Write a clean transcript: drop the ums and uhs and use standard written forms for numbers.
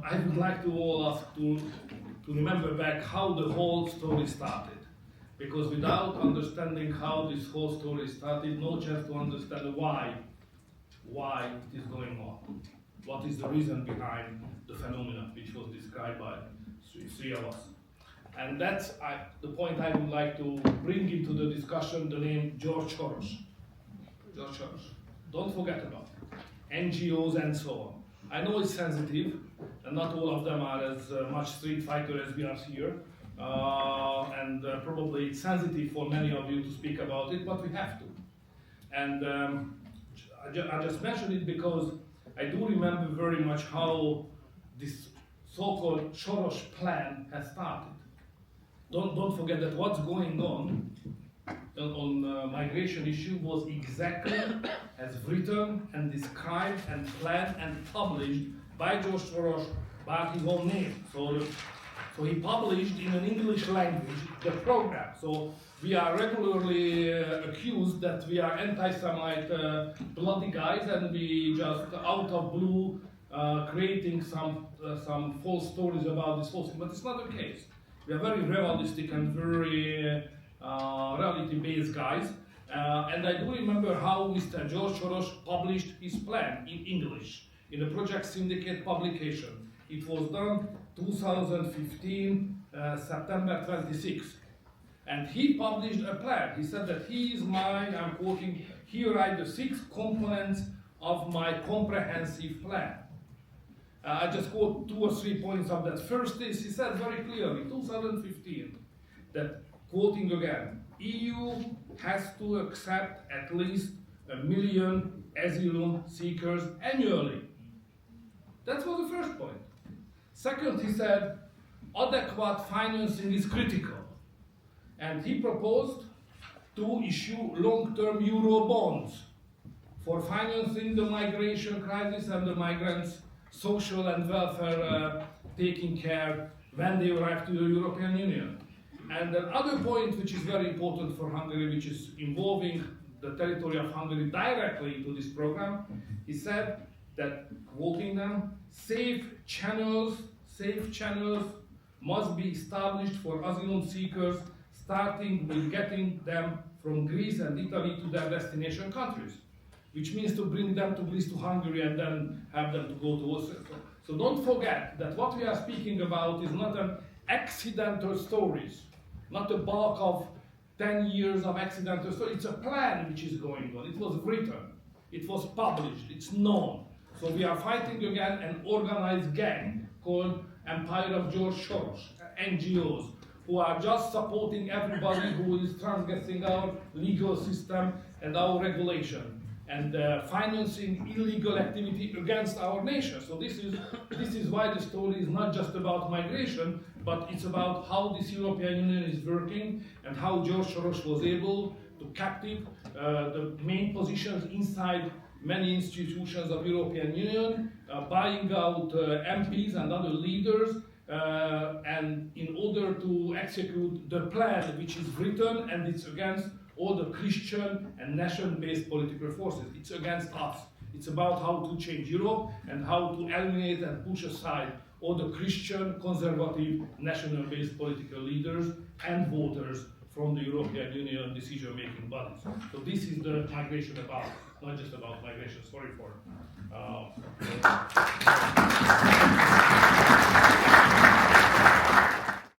I would like to all ask to remember back how the whole story started. Because without understanding how this whole story started, no chance to understand why it is going on. What is the reason behind the phenomenon which was described by three of us. And that's the point I would like to bring into the discussion, the name George SOROS. George SOROS. Don't forget about it. NGOs and so on. I know it's sensitive, and not all of them are as much street fighter as we are here. And probably it's sensitive for many of you to speak about it, but we have to. And I just mentioned it because I do remember very much how this so-called Soros plan has started. Don't forget that what's going on migration issue was exactly as written and described and planned and published by George Soros by his own name. So he published in an English language the program. So we are regularly accused that we are anti-Semite bloody guys, and we just out of blue creating some false stories about this whole thing. But it's not the case. We are very realistic and very reality-based guys. And I do remember how Mr. George Soros published his plan in English in the Project Syndicate publication. It was done 2015, September 26th. And he published a plan. He said that he is mine, I'm quoting, here are the 6 components of my comprehensive plan. I just quote 2 or 3 points of that. First is, he said very clearly, 2015, that, quoting again, EU has to accept at least 1 million asylum seekers annually. That was the first point. Second, he said, adequate financing is critical. And he proposed to issue long-term euro bonds for financing the migration crisis and the migrants' social and welfare taking care when they arrive to the European Union. And another point which is very important for Hungary, which is involving the territory of Hungary directly into this program, he said that, quoting them, safe channels must be established for asylum seekers, starting with getting them from Greece and Italy to their destination countries, which means to bring them to Greece, to Hungary, and then have them to go to Austria. So don't forget that what we are speaking about is not an accidental stories, not a bulk of 10 years of accidental stories. It's a plan which is going on. It was written, it was published, it's known. So we are fighting again an organized gang called Empire of George Soros, NGOs, who are just supporting everybody who is transgressing our legal system and our regulation, and financing illegal activity against our nation. So this is why the story is not just about migration, but it's about how this European Union is working and how George Soros was able to captive the main positions inside many institutions of European Union, buying out MPs and other leaders, and in order to execute the plan which is written, and it's against all the Christian and nation-based political forces. It's against us. It's about how to change Europe and how to eliminate and push aside all the Christian, conservative, national-based political leaders and voters from the European Union decision-making bodies. So this is the migration about, not just about migration. Sorry for